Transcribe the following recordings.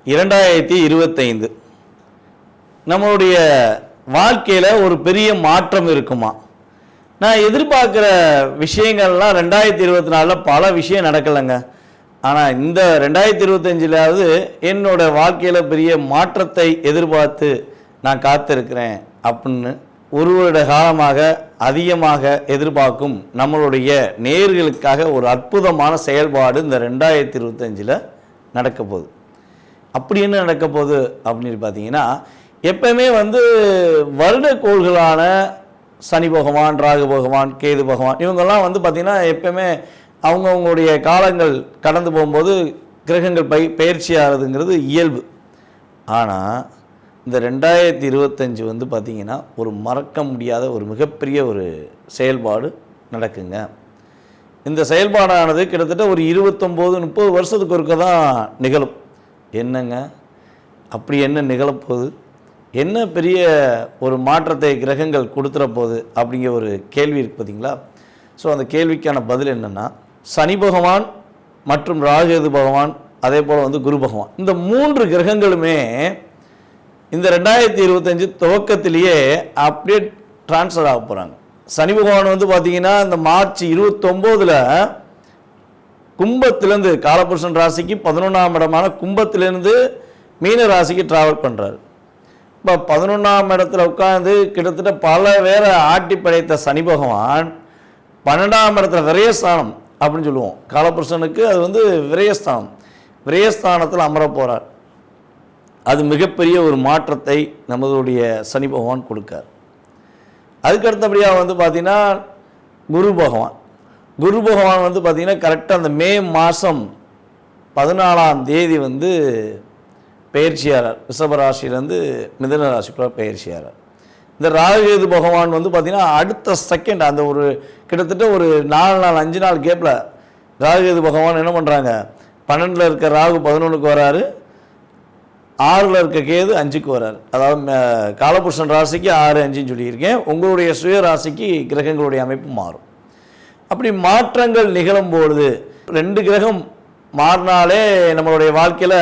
2025 நம்மளுடைய வாழ்க்கையில் ஒரு பெரிய மாற்றம் இருக்குமா? நான் எதிர்பார்க்குற விஷயங்கள்லாம் 2024 பல விஷயம் நடக்கலைங்க. ஆனால் இந்த 2025லாவது என்னோட வாழ்க்கையில் பெரிய மாற்றத்தை எதிர்பார்த்து நான் காத்திருக்கிறேன் அப்படின்னு ஒரு வருட காலமாக அதிகமாக எதிர்பார்க்கும் நம்மளுடைய நேயர்களுக்காக ஒரு அற்புதமான செயல்பாடு இந்த 2025 நடக்க போகுது. அப்படி என்ன நடக்க போகுது அப்படின்னு பார்த்தீங்கன்னா, எப்பவுமே வருடக்கோள்களான சனி பகவான், ராகு பகவான், கேது பகவான் இவங்கெல்லாம் பார்த்திங்கன்னா எப்பவுமே அவங்கவுங்களுடைய காலங்கள் கடந்து போகும்போது கிரகங்கள் பயிற்சி ஆகிறதுங்கிறது இயல்பு. ஆனால் இந்த 2025 பார்த்திங்கன்னா ஒரு மறக்க முடியாத ஒரு மிகப்பெரிய ஒரு செயல்பாடு நடக்குங்க. இந்த செயல்பாடானது கிட்டத்தட்ட ஒரு 29-30 வருஷத்துக்கு ஒருக்க தான் நிகழும். என்னங்க அப்படி என்ன நிகழப்போகுது? என்ன பெரிய ஒரு மாற்றத்தை கிரகங்கள் கொடுத்துற போகுது அப்படிங்கிற ஒரு கேள்வி இருக்குது பார்த்தீங்களா? ஸோ அந்த கேள்விக்கான பதில் என்னென்னா, சனி பகவான் மற்றும் ராகு பகவான் அதே போல் குரு பகவான் இந்த 3 கிரகங்களுமே இந்த 2025 துவக்கத்திலேயே அப்படியே டிரான்ஸ்ஃபர் ஆக போகிறாங்க. சனி பகவான் பார்த்திங்கன்னா இந்த மார்ச் 29 கும்பத்திலேருந்து காலபுருஷன் ராசிக்கு 11ஆம் இடமான கும்பத்திலேருந்து மீன ராசிக்கு ட்ராவல் பண்ணுறாரு. இப்போ 11ஆம் இடத்துல உட்காந்து கிட்டத்தட்ட பல வேற ஆட்டி படைத்த சனி பகவான் 12ஆம் இடத்துல விரயஸ்தானம் அப்படின்னு சொல்லுவோம். காலபுருஷனுக்கு அது விரயஸ்தானம். விரயஸ்தானத்தில் அமர போகிறார். அது மிகப்பெரிய ஒரு மாற்றத்தை நம்மளுடைய சனி பகவான் கொடுக்கார். அதுக்கு அடுத்தபடியாக பார்த்திங்கன்னா குரு பகவான். குரு பகவான் பார்த்திங்கன்னா கரெக்டாக அந்த மே மாதம் 14ஆம் தேதி பயிற்சியாளர் ரிஷபராசிலேருந்து மிதுன ராசிக்குள்ள பயிற்சியாளர். இந்த ராகு பகவான் பார்த்திங்கன்னா அடுத்த செகண்ட் அந்த ஒரு கிட்டத்தட்ட ஒரு 4 நாள் 5 நாள் கேப்பில் ராகு பகவான் என்ன பண்ணுறாங்க, 12ல் இருக்க ராகு 11க்கு வராரு, 6ல் இருக்க கேது 5க்கு வராரு. அதாவது காலபுருஷன் ராசிக்கு 6, 5ன்னு சொல்லியிருக்கேன். உங்களுடைய சுய ராசிக்கு கிரகங்களுடைய அமைப்பு மாறும். அப்படி மாற்றங்கள் நிகழும்பொழுது 2 கிரகம் மாறினாலே நம்மளுடைய வாழ்க்கையில்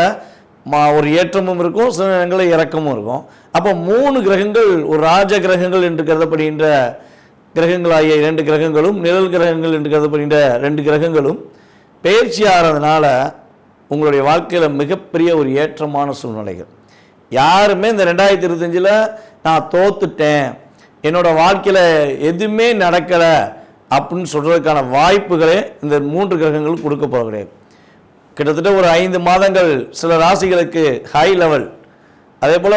ஒரு ஏற்றமும் இருக்கும், சில நேரங்களில் இறக்கமும் இருக்கும். அப்போ 3 கிரகங்கள் ஒரு ராஜ கிரகங்கள் என்று கருதப்படுகின்ற கிரகங்களாகிய 2 கிரகங்களும், நிழல் கிரகங்கள் என்று கருதப்படுகின்ற 2 கிரகங்களும் பயிற்சி ஆகிறதுனால உங்களுடைய வாழ்க்கையில் மிகப்பெரிய ஒரு ஏற்றமான சூழ்நிலைகள். யாருமே இந்த 2025 நான் தோத்துட்டேன், என்னோட வாழ்க்கையில் எதுவுமே நடக்கலை அப்படின்னு சொல்கிறதுக்கான வாய்ப்புகளே இந்த 3 கிரகங்களும் கொடுக்க போக கிடையாது. கிட்டத்தட்ட ஒரு 5 மாதங்கள் சில ராசிகளுக்கு ஹை லெவல், அதே போல்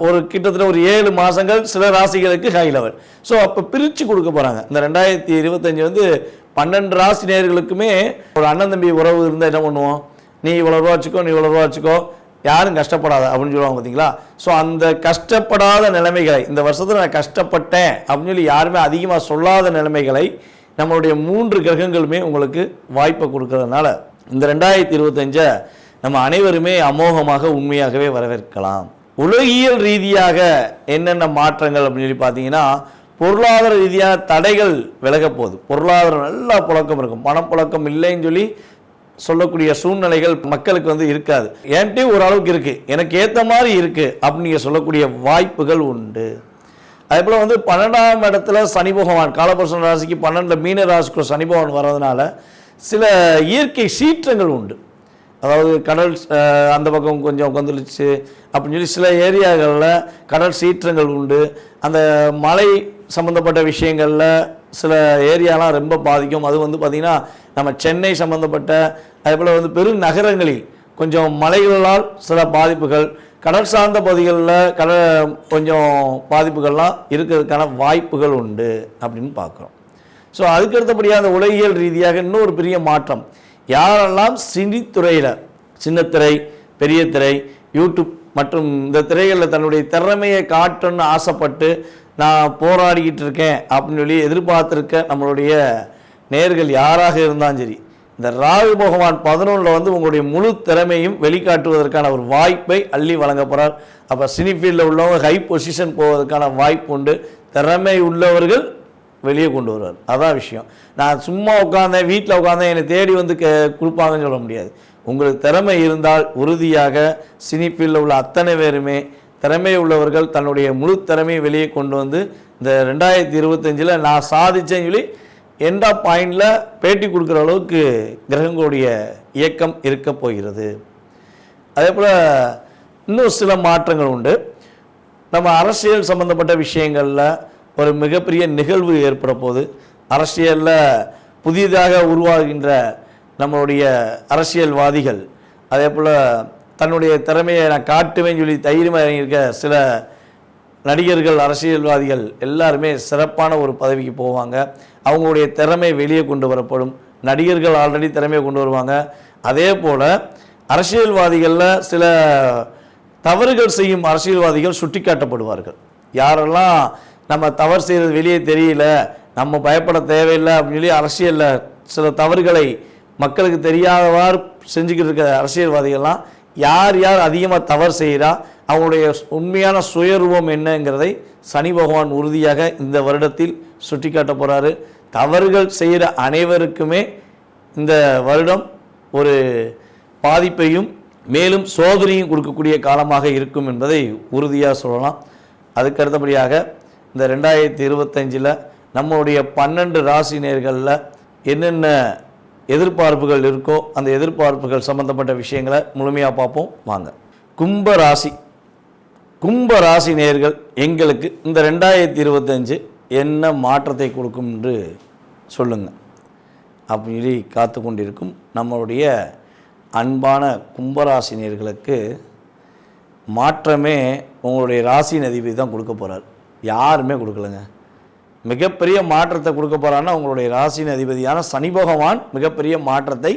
ஒரு கிட்டத்தட்ட ஒரு 7 மாதங்கள் சில ராசிகளுக்கு ஹை லெவல். ஸோ அப்போ பிரித்து கொடுக்க போகிறாங்க. இந்த 2025 12 ராசி நேயர்களுக்குமே ஒரு அண்ணன் தம்பி உறவு இருந்தால் என்ன பண்ணுவோம், நீ இவ்வளோ ரூபா வச்சுக்கோ, நீ இவ்வளோ ரூபா வச்சுக்கோ, யாரும் கஷ்டப்படாத அப்படின்னு சொல்லுவாங்க பார்த்தீங்களா? ஸோ அந்த கஷ்டப்படாத நிலைமைகளை இந்த வருஷத்தில் நான் கஷ்டப்பட்டேன் அப்படின்னு சொல்லி யாருமே அதிகமாக சொல்லாத நிலைமைகளை நம்மளுடைய 3 கிரகங்களுமே உங்களுக்கு வாய்ப்பை கொடுக்கறதுனால இந்த 2025 நம்ம அனைவருமே அமோகமாக உண்மையாகவே வரவேற்கலாம். உலகியல் ரீதியாக என்னென்ன மாற்றங்கள் அப்படின்னு சொல்லி பார்த்தீங்கன்னா, பொருளாதார ரீதியாக தடைகள் விலக போகுது. பொருளாதாரம் நல்லா புழக்கம் இருக்கும், பணப்புழக்கம் இல்லைன்னு சொல்லி சொல்லக்கூடிய சூழ்நிலைகள் மக்களுக்கு இருக்காது. என்கிட்ட ஓரளவுக்கு இருக்குது, எனக்கு ஏற்ற மாதிரி இருக்குது அப்படின்னு சொல்லக்கூடிய வாய்ப்புகள் உண்டு. அதே போல் 12ஆம் இடத்துல சனி பகவான் காலபுருஷன் ராசிக்கு 12ல் மீன ராசிக்கு சனி பகவான் வர்றதுனால சில இயற்கை சீற்றங்கள் உண்டு. அதாவது கடல் அந்த பக்கம் கொஞ்சம் கொந்தளிச்சு அப்படின்னு சொல்லி சில ஏரியாக்களில் கடல் சீற்றங்கள் உண்டு. அந்த மழை சம்மந்தப்பட்ட விஷயங்களில் சில ஏரியாலாம் ரொம்ப பாதிக்கும். அது பார்த்திங்கன்னா நம்ம சென்னை சம்மந்தப்பட்ட அதே போல் பெருநகரங்களில் கொஞ்சம் மலைகளால் சில பாதிப்புகள், கடல் சார்ந்த பகுதிகளில் கொஞ்சம் பாதிப்புகள்லாம் இருக்கிறதுக்கான வாய்ப்புகள் உண்டு அப்படின்னு பார்க்குறோம். ஸோ அதுக்கு அடுத்தபடியாக அந்த உலகியல் ரீதியாக இன்னொரு பெரிய மாற்றம், யாரெல்லாம் சினித்துறையில் சின்னத்திரை, பெரிய திரை, யூடியூப் மற்றும் இந்த திரைகளில் தன்னுடைய திறமையை காட்டணும்னு ஆசைப்பட்டு நான் போராடிக்கிட்டு இருக்கேன் அப்படின்னு சொல்லி எதிர்பார்த்துருக்க நம்மளுடைய நேயர்கள் யாராக இருந்தாலும் சரி, இந்த ராகு பகவான் 11ல் உங்களுடைய முழு திறமையும் வெளிக்காட்டுவதற்கான ஒரு வாய்ப்பை அள்ளி வழங்க போகிறார். அப்போ சினி ஃபீல்டில் உள்ளவங்க ஹை பொசிஷன் போவதற்கான வாய்ப்பு உண்டு. திறமை உள்ளவர்கள் வெளியே கொண்டு வருவார். அதான் விஷயம். நான் சும்மா உட்காந்தேன், வீட்டில் உட்காந்தேன், என்னை தேடி கொடுப்பாங்கன்னு சொல்ல முடியாது. உங்களுக்கு திறமை இருந்தால் உறுதியாக சினி ஃபீல்டில் உள்ள அத்தனை பேருமே திறமை உள்ளவர்கள் தன்னுடைய முழு திறமையை வெளியே கொண்டு வந்து இந்த 2025 நான் சாதிச்சேன்னு சொல்லி எண்ட் ஆஃப் பாயிண்டில் பேட்டி கொடுக்குற அளவுக்கு கிரகங்களுடைய இயக்கம் இருக்க போகிறது. அதே போல் இன்னும் சில மாற்றங்கள் உண்டு. நம்ம அரசியல் சம்பந்தப்பட்ட விஷயங்களில் ஒரு மிகப்பெரிய நிகழ்வு ஏற்பட போகுது. அரசியலில் புதிதாக உருவாகின்ற நம்மளுடைய அரசியல்வாதிகள் அதே போல் தன்னுடைய திறமையை நான் காட்டுவேன்னு சொல்லி தைரியமாக இறங்கியிருக்க சில நடிகர்கள் அரசியல்வாதிகள் எல்லாருமே சிறப்பான ஒரு பதவிக்கு போவாங்க. அவங்களுடைய திறமை வெளியே கொண்டு வரப்படும். நடிகர்கள் ஆல்ரெடி திறமையை கொண்டு வருவாங்க. அதே போல் அரசியல்வாதிகளில் சில தவறுகள் செய்யும் அரசியல்வாதிகள் சுட்டி காட்டப்படுவார்கள். யாரெல்லாம் நம்ம தவறு செய்கிறது வெளியே தெரியல, நம்ம பயப்பட தேவையில்லை அப்படின்னு சொல்லி அரசியலில் சில தவறுகளை மக்களுக்கு தெரியாதவாறு செஞ்சுக்கிட்டு இருக்க அரசியல்வாதிகள்லாம் யார் யார் அதிகமாக தவறு செய்கிறா, அவங்களுடைய உண்மையான சுயரூபம் என்னங்கிறதை சனி பகவான் உறுதியாக இந்த வருடத்தில் சுட்டி காட்ட போகிறாரு. தவறுகள் செய்கிற அனைவருக்குமே இந்த வருடம் ஒரு பாதிப்பையும் மேலும் சோதனையும் கொடுக்கக்கூடிய காலமாக இருக்கும் என்பதை உறுதியாக சொல்லலாம். அதுக்கு அடுத்தபடியாக இந்த 2025 நம்மளுடைய 12 ராசி நேர்களில் என்னென்ன எதிர்பார்ப்புகள் இருக்கோ அந்த எதிர்பார்ப்புகள் சம்பந்தப்பட்ட விஷயங்களை முழுமையாக பார்ப்போம் வாங்க. கும்ப ராசி நேயர்கள் எங்களுக்கு இந்த 2025 என்ன மாற்றத்தை கொடுக்கும் என்று சொல்லுங்கள் அப்படின்னு சொல்லி காத்து கொண்டிருக்கும் நம்மளுடைய அன்பான கும்பராசி நேயர்களுக்கு மாற்றமே உங்களுடைய ராசியின் அதிபதி தான் கொடுக்க போகிறார். யாருமே கொடுக்கலங்க. மிகப்பெரிய மாற்றத்தை கொடுக்க போகிறான்னா உங்களுடைய ராசியின் அதிபதியான சனி பகவான் மிகப்பெரிய மாற்றத்தை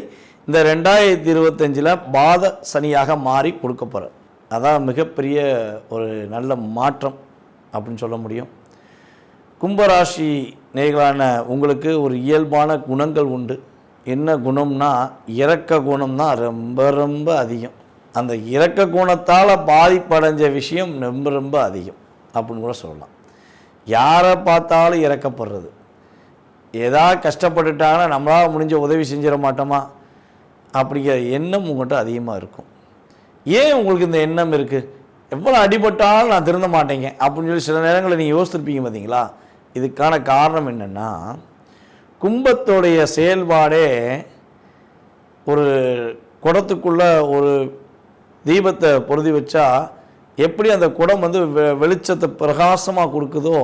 இந்த 2025 பாத சனியாக மாறி கொடுக்க போகிறார். அதான் மிகப்பெரிய ஒரு நல்ல மாற்றம் அப்படின்னு சொல்ல முடியும். கும்பராசி நேயர்களான உங்களுக்கு ஒரு இயல்பான குணங்கள் உண்டு. என்ன குணம்னா இரக்க குணம் தான் ரொம்ப ரொம்ப அதிகம். அந்த இரக்க குணத்தால் பாதிப்படைஞ்ச விஷயம் ரொம்ப ரொம்ப அதிகம் அப்படின்னு கூட சொல்லலாம். யாரை பார்த்தாலும் இறக்கப்படுறது, ஏதாவது கஷ்டப்பட்டுட்டாங்கன்னா நம்மளால் முடிஞ்ச உதவி செஞ்சிட மாட்டோமா அப்படிங்கிற எண்ணம் உங்கள்கிட்ட அதிகமாக இருக்கும். ஏன் உங்களுக்கு இந்த எண்ணம் இருக்குது? எவ்வளோ அடிபட்டாலும் நான் திருந்த மாட்டேங்க அப்படின்னு சொல்லி சில நேரங்களில் நீங்கள் யோசிச்சிருப்பீங்க பார்த்தீங்களா? இதுக்கான காரணம் என்னென்னா, கும்பத்தோடைய செயல்பாடே ஒரு குடத்துக்குள்ளே ஒரு தீபத்தை பொருதி வச்சா எப்படி அந்த குடம் வந்து வெளிச்சத்தை பிரகாசமாக கொடுக்குதோ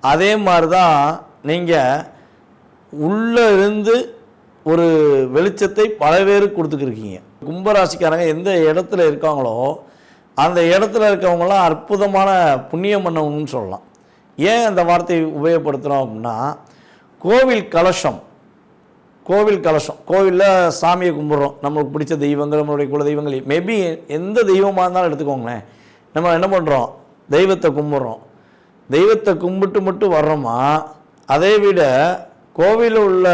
அதே மாதிரி தான் நீங்கள் உள்ளே இருந்து ஒரு வெளிச்சத்தை பல பேருக்கு கொடுத்துக்கிருக்கீங்க. கும்பராசிக்காரங்க எந்த இடத்துல இருக்காங்களோ அந்த இடத்துல இருக்கவங்களாம் அற்புதமான புண்ணியம் பண்ணணும்னு சொல்லலாம். ஏன் அந்த வார்த்தையை உபயோகப்படுத்துகிறோம் அப்படின்னா, கோவில் கலசம் கோவிலில் சாமியை கும்பிட்றோம். நம்மளுக்கு பிடிச்ச தெய்வங்கள், நம்மளுடைய குல தெய்வங்கள், மேபி எந்த தெய்வமாக இருந்தாலும் எடுத்துக்கோங்களேன். நம்ம என்ன பண்ணுறோம்? தெய்வத்தை கும்பிட்றோம். தெய்வத்தை கும்பிட்டு மட்டும் வர்றோமா? அதை விட கோவிலில் உள்ள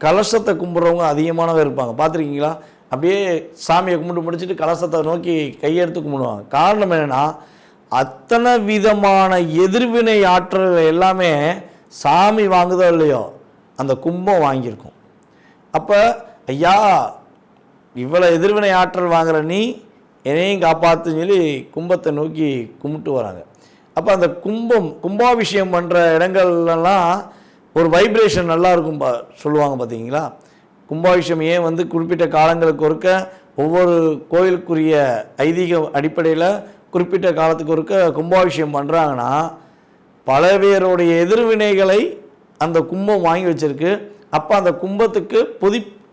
கலசத்தை கும்பிட்றவங்க அதிகமானவங்க இருப்பாங்க. பார்த்துருக்கீங்களா? அப்படியே சாமியை கும்பிட்டு முடிச்சுட்டு கலசத்தை நோக்கி கையெடுத்து கும்பிடுவாங்க. காரணம் என்னென்னா, அத்தனை விதமான எதிர்வினை ஆற்றல்கள் எல்லாமே சாமி வாங்குதோ இல்லையோ அந்த கும்பம் வாங்கியிருக்கும். அப்போ ஐயா இவ்வளோ எதிர்வினை ஆற்றல் வாங்குற நீ என்னையும் காப்பாற்றுன்னு சொல்லி கும்பத்தை நோக்கி கும்பிட்டு வராங்க. அப்போ அந்த கும்பாபிஷேகம் பண்ணுற இடங்கள்லாம் ஒரு வைப்ரேஷன் நல்லா இருக்கும் சொல்லுவாங்க பார்த்தீங்களா? கும்பாபிஷேகம் ஏன் வந்து குறிப்பிட்ட காலங்களுக்கு ஒருக்க ஒவ்வொரு கோயிலுக்குரிய ஐதீக அடிப்படையில் குறிப்பிட்ட காலத்துக்கு ஒருக்க கும்பாபிஷேகம் பண்ணுறாங்கன்னா பல பேருடைய எதிர்வினைகளை அந்த கும்பம் வாங்கி வச்சிருக்கு. அப்போ அந்த கும்பத்துக்கு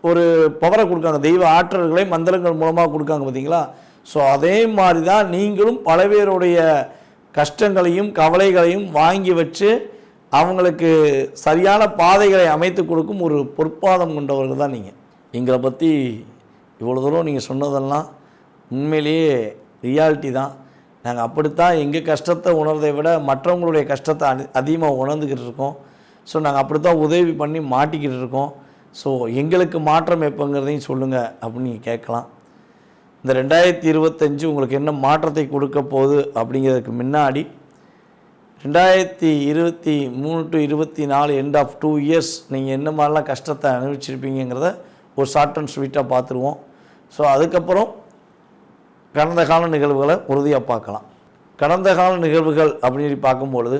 ஒரு பவரை கொடுக்காங்க, தெய்வ ஆற்றல்களை மந்திரங்கள் மூலமாக கொடுக்காங்க பார்த்தீங்களா? ஸோ அதே மாதிரி தான் நீங்களும் பல பேருடைய கஷ்டங்களையும் கவலைகளையும் வாங்கி வச்சு அவங்களுக்கு சரியான பாதைகளை அமைத்து கொடுக்கும் ஒரு பொற்பாதம் கொண்டவர்கள் தான் நீங்கள். எங்களை பற்றி இவ்வளோ தூரம் நீங்கள் சொன்னதெல்லாம் உண்மையிலேயே ரியாலிட்டி தான். நாங்கள் அப்படித்தான் எங்கள் கஷ்டத்தை உணர்றதை விட மற்றவங்களுடைய கஷ்டத்தை அதிகமாக உணர்ந்துக்கிட்டு இருக்கோம். ஸோ நாங்கள் அப்படித்தான் உதவி பண்ணி மாட்டிக்கிட்டு இருக்கோம். ஸோ எங்களுக்கு மாற்றம் எப்போங்கிறதையும் சொல்லுங்கள் அப்படின்னு நீங்கள் கேட்கலாம். இந்த 2025 உங்களுக்கு என்ன மாற்றத்தை கொடுக்க போகுது அப்படிங்கிறதுக்கு முன்னாடி 2023 to 24 எண்ட் ஆஃப் 2 இயர்ஸ் நீங்கள் என்ன மாதிரிலாம் கஷ்டத்தை அனுபவிச்சிருப்பீங்கிறத ஒரு ஷார்ட் அண்ட் ஸ்வீட்டாக பார்த்துருவோம். ஸோ அதுக்கப்புறம் கடந்த கால நிகழ்வுகளை உறுதியாக பார்க்கலாம். கடந்த கால நிகழ்வுகள் அப்படின்னு பார்க்கும்பொழுது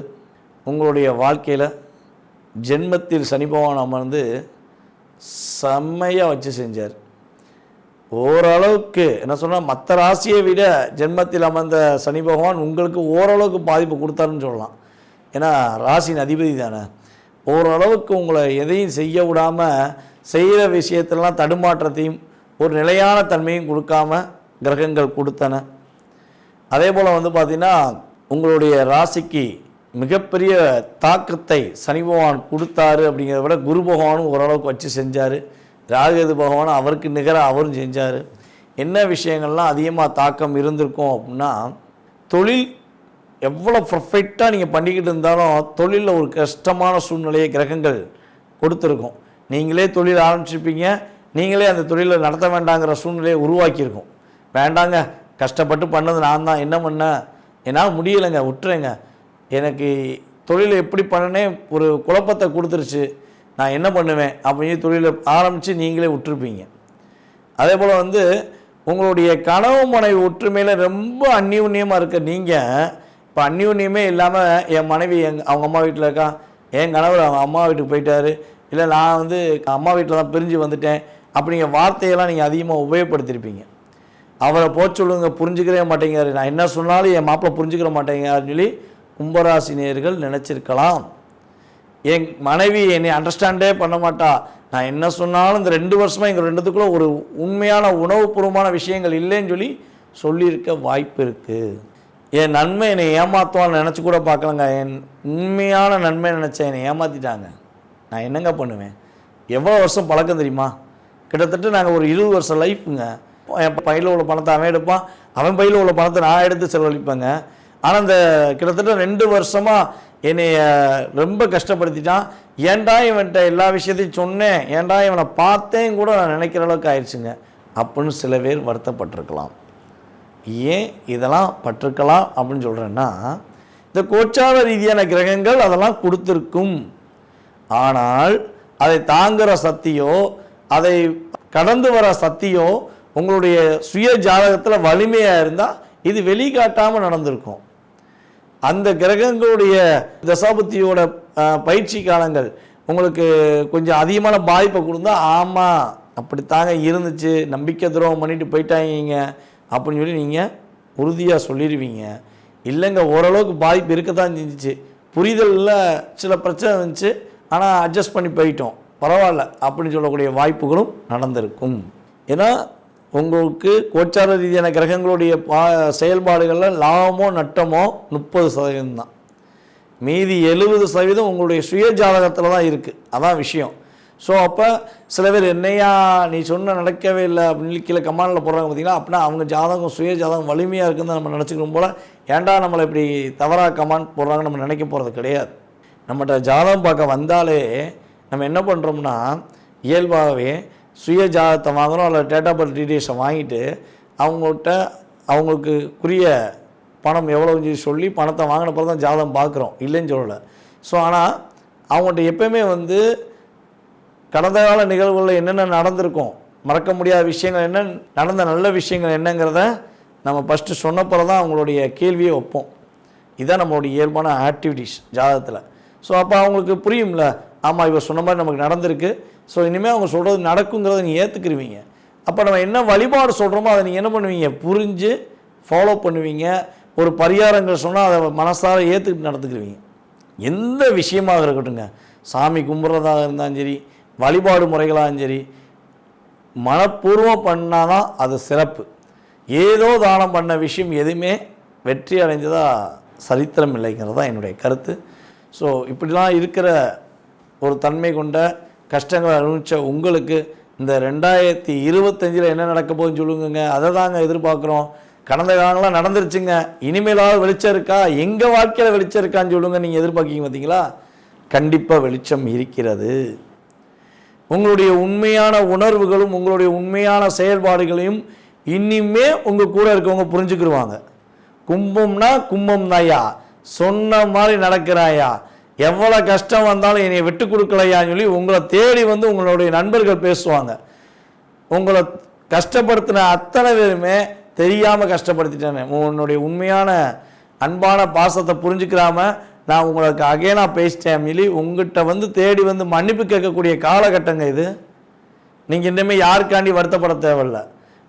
உங்களுடைய வாழ்க்கையில் ஜென்மத்தில் சனி பகவான் அமர்ந்து செம்மையாக வச்சு செஞ்சார். ஓரளவுக்கு என்ன சொன்னால் மற்ற ராசியை விட ஜென்மத்தில் அமர்ந்த சனி பகவான் உங்களுக்கு ஓரளவுக்கு பாதிப்பு கொடுத்தாருன்னு சொல்லலாம். ஏன்னா ராசியின் அதிபதி தானே. ஓரளவுக்கு உங்களை எதையும் செய்ய விடாமல் செய்கிற விஷயத்திலலாம் தடுமாற்றத்தையும் ஒரு நிலையான தன்மையும் கொடுக்காம கிரகங்கள் கொடுத்தன. அதே போல் பார்த்திங்கன்னா உங்களுடைய ராசிக்கு மிகப்பெரிய தாக்கத்தை சனி பகவான் கொடுத்தாரு அப்படிங்கிறத விட குரு பகவானும் ஓரளவுக்கு வச்சு செஞ்சார். ராகுகேது பகவானும் அவருக்கு நிகராக அவரும் செஞ்சார். என்ன விஷயங்கள்லாம் அதிகமாக தாக்கம் இருந்திருக்கும் அப்படின்னா, தொழில் எவ்வளோ பர்ஃபெக்டாக நீங்கள் பண்ணிக்கிட்டு இருந்தாலும் தொழிலில் ஒரு கஷ்டமான சூழ்நிலையை கிரகங்கள் கொடுத்துருக்கும். நீங்களே தொழில் ஆரம்பிச்சிருப்பீங்க, நீங்களே அந்த தொழிலை நடத்த வேண்டாங்கிற சூழ்நிலையை உருவாக்கியிருக்கோம். வேண்டாங்க, கஷ்டப்பட்டு பண்ணது நான் தான், என்ன பண்ணேன், என்னால் முடியலைங்க, விட்டுறேங்க, எனக்கு தொழிலை எப்படி பண்ணனே ஒரு குழப்பத்தை கொடுத்துருச்சு, நான் என்ன பண்ணுவேன் அப்படின்னு தொழிலை ஆரம்பித்து நீங்களே விட்டுருப்பீங்க. அதே போல் உங்களுடைய கனவு மனைவி ஒற்றுமையில் ரொம்ப அந்நியுன்யமாக இருக்க நீங்கள் இப்போ அந்நியுன்யமே இல்லாமல் என் மனைவி அவங்க அம்மா வீட்டில் இருக்கா, என் கணவர் அவங்க அம்மா வீட்டுக்கு போயிட்டாரு, இல்லை நான் அம்மா வீட்டில் தான் பிரிஞ்சு வந்துட்டேன் அப்படிங்கிற வார்த்தையெல்லாம் நீங்கள் அதிகமாக உபயோகப்படுத்தியிருப்பீங்க. அவரை போச்சு சொல்லுங்க, புரிஞ்சுக்கவே மாட்டேங்கிறாரு, நான் என்ன சொன்னாலும் என் மாப்பிள்ளை புரிஞ்சுக்கிற மாட்டேங்கிறாருன்னு சொல்லி கும்பராசி நேயர்கள் நினச்சிருக்கலாம். என் மனைவி என்னை அண்டர்ஸ்டாண்டே பண்ண மாட்டா, நான் என்ன சொன்னாலும் இந்த 2 வருஷமாக எங்கள் ரெண்டுத்துக்குள்ளே ஒரு உண்மையான உணவுபூர்வமான விஷயங்கள் இல்லைன்னு சொல்லி சொல்லியிருக்க வாய்ப்பு இருக்குது. என் நன்மை என்னை ஏமாற்றுவான்னு நினச்சி கூட பார்க்கலங்க. என் உண்மையான நன்மை நினச்சேன், என்னை ஏமாற்றிட்டாங்க, நான் என்னங்க பண்ணுவேன். எவ்வளோ வருஷம் பழக்கம் தெரியுமா? கிட்டத்தட்ட நாங்கள் ஒரு 20 வருஷம் லைஃப்புங்க. என் பையில் உள்ள பணத்தை அவன் எடுப்பான், அவன் பையில் உள்ள பணத்தை நான் எடுத்து செலவழிப்பேங்க. ஆனால் இந்த கிட்டத்தட்ட 2 வருஷமாக என்னை ரொம்ப கஷ்டப்படுத்திட்டான். ஏன்டா இவன்கிட்ட எல்லா விஷயத்தையும் சொன்னேன், ஏன்டா இவனை பார்த்தேன் கூட நான் நினைக்கிற அளவுக்கு ஆயிடுச்சுங்க அப்படின்னு சில பேர் வருத்தப்பட்டிருக்கலாம். ஏன் இதெல்லாம் பட்டிருக்கலாம் அப்படின்னு சொல்கிறேன்னா, இந்த கோச்சார ரீதியான கிரகங்கள் அதெல்லாம் கொடுத்துருக்கும். ஆனால் அதை தாங்குகிற சக்தியோ அதை கடந்து வர சக்தியோ உங்களுடைய சுய ஜாதகத்தில் வலிமையாக இருந்தால் இது வெளிக்காட்டாமல் நடந்திருக்கும். அந்த கிரகங்களுடைய தசாபுத்தியோட பயிற்சி காலங்கள் உங்களுக்கு கொஞ்சம் அதிகமான பாதிப்பை கொடுத்தா, ஆமாம் அப்படித்தாங்க இருந்துச்சு, நம்பிக்கை துரோகம் பண்ணிட்டு போயிட்டாங்க அப்படின்னு சொல்லி நீங்கள் உறுதியாக சொல்லிடுவீங்க. இல்லைங்க, ஓரளவுக்கு பாதிப்பு இருக்க தான் செஞ்சிச்சு, புரிதலில் சில பிரச்சனை இருந்துச்சு, ஆனால் அட்ஜஸ்ட் பண்ணி போயிட்டோம், பரவாயில்ல அப்படின்னு சொல்லக்கூடிய வாய்ப்புகளும் நடந்திருக்கும். ஏன்னா உங்களுக்கு கோச்சார ரீதியான கிரகங்களுடைய செயல்பாடுகளில் லாபமோ நட்டமோ 30% தான். மீதி 70% உங்களுடைய சுய ஜாதகத்தில் தான் இருக்குது. அதான் விஷயம். ஸோ அப்போ சில பேர் என்னையா நீ சொன்ன நடக்கவே இல்லை அப்படின்னு கீழே கமாண்டில் போடுறாங்க பார்த்தீங்களா, அப்படின்னா அவங்க ஜாதகம் சுய ஜாதகம் வலிமையாக இருக்குதுன்னு நம்ம நினச்சிக்கணும் போல். ஏன்டா நம்மளை இப்படி தவறாக கமாண்ட் போடுறாங்கன்னு நம்ம நினைக்க போகிறது கிடையாது. நம்மகிட்ட ஜாதகம் பார்க்க வந்தாலே நம்ம என்ன பண்ணுறோம்னா, இயல்பாகவே சுய ஜாதகத்தை வாங்குகிறோம், அல்லது டேட் ஆஃப் பர்த் டீட்டெயில்ஸை வாங்கிட்டு அவங்கள்ட்ட அவங்களுக்குரிய பணம் எவ்வளோன்னு சொல்லி பணத்தை வாங்கின பிறகு தான் ஜாதகம் பார்க்குறோம், இல்லைன்னு சொல்லலை. ஸோ ஆனால் அவங்கள்ட்ட எப்போயுமே கடந்த கால நிகழ்வுகளில் என்னென்ன நடந்திருக்கும், மறக்க முடியாத விஷயங்கள் என்ன, நடந்த நல்ல விஷயங்கள் என்னங்கிறத நம்ம ஃபஸ்ட்டு சொன்னப்போ தான் அவங்களுடைய கேள்வியை வைப்போம். இதுதான் நம்மளுடைய இயல்பான ஆக்டிவிட்டீஸ் ஜாதகத்தில். ஸோ அப்போ அவங்களுக்கு புரியும்ல, ஆமாம் இவர் சொன்ன மாதிரி நமக்கு நடந்திருக்கு, ஸோ இனிமேல் அவங்க சொல்கிறது நடக்குங்கிறத நீங்கள் ஏற்றுக்குருவீங்க. அப்போ நம்ம என்ன வழிபாடு சொல்கிறோமோ அதை நீங்கள் என்ன பண்ணுவீங்க, புரிஞ்சு ஃபாலோ பண்ணுவீங்க. ஒரு பரிகாரங்கள் சொன்னால் அதை மனசார ஏற்றுக்கிட்டு நடத்துக்குருவீங்க. எந்த விஷயமாக இருக்கட்டுங்க, சாமி கும்பிட்றதாக இருந்தாலும் சரி, வழிபாடு முறைகளாகவும் சரி, மனப்பூர்வம் பண்ணால் தான் அது சிறப்பு. ஏதோ தானம் பண்ண விஷயம் எதுவுமே வெற்றி அடைஞ்சதாக சரித்திரம் இல்லைங்கிறது தான் என்னுடைய கருத்து. ஸோ இப்படிலாம் இருக்கிற ஒரு தன்மை கொண்ட கஷ்டங்களை அனுபவித்த உங்களுக்கு இந்த 2025 என்ன நடக்க போகுதுன்னு சொல்லுங்க. அதை தாங்க எதிர்பார்க்குறோம். கடந்த காலங்களாம் நடந்துருச்சுங்க, இனிமேலாவது வெளிச்சம் இருக்கா, எங்கள் வாழ்க்கையில் வெளிச்சம் இருக்கான்னு சொல்லுங்கள். நீங்கள் எதிர்பார்க்கிங்க பார்த்தீங்களா, கண்டிப்பாக வெளிச்சம் இருக்கிறது. உங்களுடைய உண்மையான உணர்வுகளும் உங்களுடைய உண்மையான செயல்பாடுகளையும் இனிமே உங்கள் கூட இருக்கவங்க புரிஞ்சுக்கிடுவாங்க. கும்பம்னா கும்பம் தாயா, சொன்ன மாதிரி நடக்கிறாயா, எவ்வளோ கஷ்டம் வந்தாலும் என்னை விட்டு கொடுக்கலையான்னு சொல்லி உங்களை தேடி உங்களுடைய நண்பர்கள் பேசுவாங்க. உங்களை கஷ்டப்படுத்தின அத்தனை பேருமே தெரியாமல் கஷ்டப்படுத்திட்டேன்னு உன்னுடைய உண்மையான அன்பான பாசத்தை புரிஞ்சுக்கிறாம நான் உங்களுக்கு அகைனாக பேசிட்டேன் சொல்லி உங்கள்கிட்ட வந்து தேடி வந்து மன்னிப்பு கேட்கக்கூடிய காலகட்டங்க இது. நீங்கள் இனிமேல் யாருக்காண்டி வருத்தப்பட தேவையில்லை.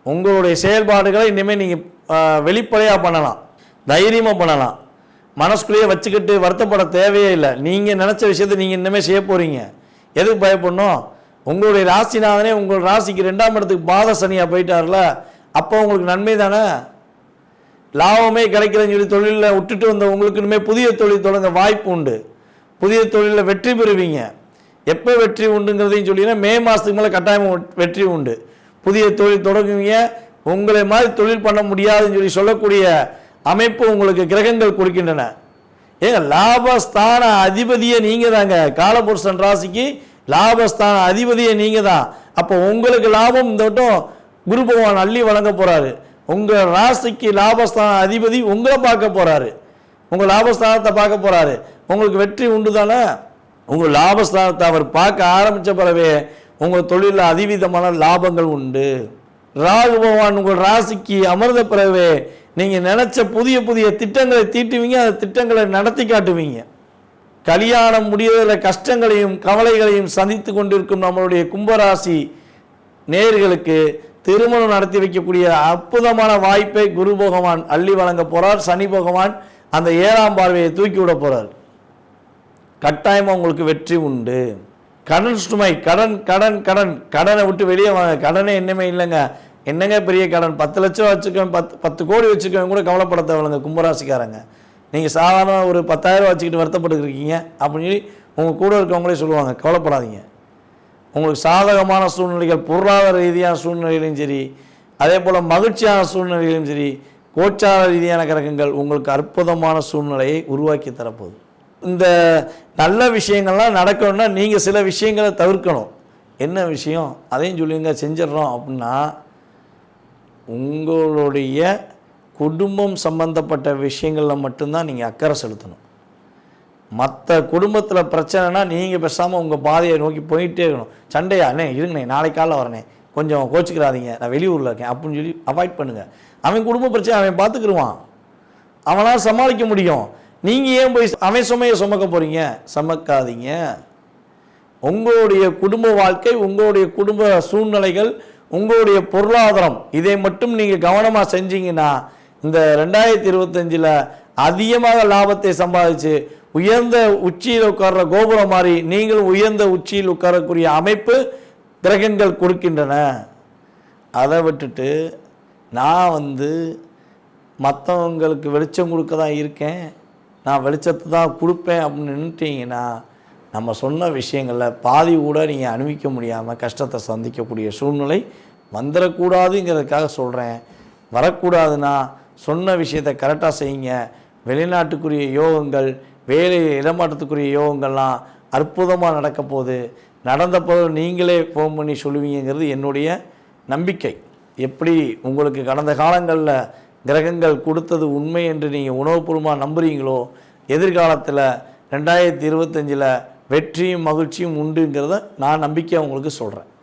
உங்களுடைய செயல்பாடுகளை இனிமேல் நீங்கள் வெளிப்படையாக பண்ணலாம், தைரியமாக பண்ணலாம். மனசுக்குள்ளேயே வச்சுக்கிட்டு வருத்தப்பட தேவையே இல்லை. நீங்கள் நினச்ச விஷயத்தை நீங்கள் இனிமேல் செய்ய போகிறீங்க. எதுக்கு பயப்படணும்? உங்களுடைய ராசிநாதனே உங்கள் ராசிக்கு 2ஆம் இடத்துக்கு பாத சனியாக போயிட்டார்ல, அப்போ உங்களுக்கு நன்மை தானே. லாபமே கிடைக்கிறேன்னு சொல்லி தொழிலில் விட்டுட்டு வந்த உங்களுக்கு இனிமேல் புதிய தொழில் தொடங்க வாய்ப்பு உண்டு. புதிய தொழிலில் வெற்றி பெறுவீங்க. எப்போ வெற்றி உண்டுங்கிறதையும் சொல்லிங்கன்னா மே மாதத்துக்கு மேலே கட்டாயம் வெற்றி உண்டு. புதிய தொழில் தொடங்குவீங்க. உங்களை மாதிரி தொழில் பண்ண முடியாதுன்னு சொல்லி சொல்லக்கூடிய அமைப்பு உங்களுக்கு கிரகங்கள் கொடுக்கின்றன. ஏங்க லாபஸ்தான அதிபதியை நீங்கள் தாங்க. காலபுருஷன் ராசிக்கு லாபஸ்தான அதிபதியை நீங்கள் தான். அப்போ உங்களுக்கு லாபம் இந்த வட்டம் குரு பகவான் அள்ளி வழங்க போகிறாரு. உங்கள் ராசிக்கு லாபஸ்தான அதிபதி உங்களை பார்க்க போகிறாரு, உங்கள் லாபஸ்தானத்தை பார்க்க போகிறாரு. உங்களுக்கு வெற்றி உண்டு தானே. உங்கள் லாபஸ்தானத்தை அவர் பார்க்க ஆரம்பித்த பிறவே உங்கள் தொழிலில் அதிவிதமான லாபங்கள் உண்டு. ராகு பகவான் உங்கள் ராசிக்கு அமர்ந்த பிறவே நீங்கள் நினச்ச புதிய புதிய திட்டங்களை தீட்டுவீங்க, அந்த திட்டங்களை நடத்தி காட்டுவீங்க. கல்யாணம் முடியதில் கஷ்டங்களையும் கவலைகளையும் சந்தித்து கொண்டிருக்கும் நம்மளுடைய கும்பராசி நேயர்களுக்கு திருமணம் நடத்தி வைக்கக்கூடிய அற்புதமான வாய்ப்பை குரு பகவான் அள்ளி வழங்க போகிறார். சனி பகவான் அந்த 7ஆம் பார்வையை தூக்கி விட போகிறார். கட்டாயமாக உங்களுக்கு வெற்றி உண்டு. கடன் சுமை, கடன் கடன் கடன் கடனை விட்டு வெளியே வாங்க. கடனே என்னமே இல்லைங்க. என்னங்க பெரிய கடன், 10 லட்சம் வச்சுக்கோங்க, 10 கோடி வச்சுக்கோங்க கூட கவலைப்பட தேவையில்லைங்க கும்பராசிக்காரங்க. நீங்கள் சாதாரண ஒரு 10,000 வச்சுக்கிட்டு வருத்தப்பட்டுருக்கீங்க அப்படின்னு சொல்லி உங்கள் கூட இருக்கவங்களே சொல்லுவாங்க. கவலைப்படாதீங்க. உங்களுக்கு சாதகமான சூழ்நிலைகள், பொருளாதார ரீதியான சூழ்நிலையிலும் சரி, அதே போல் மகிழ்ச்சியான சூழ்நிலையிலும் சரி, கோச்சார ரீதியான கிரகங்கள் உங்களுக்கு அற்புதமான சூழ்நிலையை உருவாக்கி தரப்போகுது. இந்த நல்ல விஷயங்கள்லாம் நடக்கணும்னா நீங்கள் சில விஷயங்களை தவிர்க்கணும். என்ன விஷயம் அதையும் சொல்லுங்க, செஞ்சிடறோம் அப்படின்னா உங்களுடைய குடும்பம் சம்பந்தப்பட்ட விஷயங்களில் மட்டும்தான் நீங்கள் அக்கறை செலுத்தணும். மற்ற குடும்பத்தில் பிரச்சனைனா நீங்கள் பேசாமல் உங்கள் பாதையை நோக்கி போயிட்டே இருக்கணும். சண்டையா அண்ணே இருங்கண்ணே, நாளைக்கு காலைல வரனே, கொஞ்சம் கோச்சிக்கிறாதீங்க, நான் வெளியூரில் இருக்கேன் அப்படின்னு சொல்லி அவாய்ட் பண்ணுங்கள். அவன் குடும்ப பிரச்சனை அவன் பார்த்துக்கிடுவான், அவனால் சமாளிக்க முடியும். நீங்கள் ஏன் போய் அவன் சுமையை சுமக்க போகிறீங்க? சுமக்காதீங்க. உங்களுடைய குடும்ப வாழ்க்கை, உங்களுடைய குடும்ப சூழ்நிலைகள், உங்களுடைய பொருளாதாரம், இதை மட்டும் நீங்கள் கவனமாக செஞ்சீங்கன்னா இந்த 2025 அதிகமாக லாபத்தை சம்பாதிச்சு உயர்ந்த உச்சியில் உட்கார்ற கோபுரம் மாதிரி நீங்களும் உயர்ந்த உச்சியில் உட்காரக்கூடிய அமைப்பு கிரகங்கள் கொடுக்கின்றன. அதை விட்டுட்டு நான் மற்றவங்களுக்கு வெளிச்சம் கொடுக்க தான் இருக்கேன், நான் வெளிச்சத்தை தான் கொடுப்பேன் அப்படின்னு நின்றுட்டீங்கன்னா நம்ம சொன்ன விஷயங்களில் பாதி கூட நீங்கள் அனுபவிக்க முடியாமல் கஷ்டத்தை சந்திக்கக்கூடிய சூழ்நிலை வந்துடக்கூடாதுங்கிறதுக்காக சொல்கிறேன். வரக்கூடாதுன்னா சொன்ன விஷயத்தை கரெக்டாக செய்யுங்க. வெளிநாட்டுக்குரிய யோகங்கள், வேலை இடமாற்றத்துக்குரிய யோகங்கள்லாம் அற்புதமாக நடக்க போகுது. நடந்த போது நீங்களே ஃபோன் பண்ணி சொல்லுவீங்கிறது என்னுடைய நம்பிக்கை. எப்படி உங்களுக்கு கடந்த காலங்களில் கிரகங்கள் கொடுத்தது உண்மை என்று நீங்கள் உணவுபூர்வமாக நம்புறீங்களோ, எதிர்காலத்தில் 2025 வெற்றியும் மகிழ்ச்சியும் உண்டுங்கிறத நான் நம்பிக்கையாக உங்களுக்கு சொல்கிறேன்.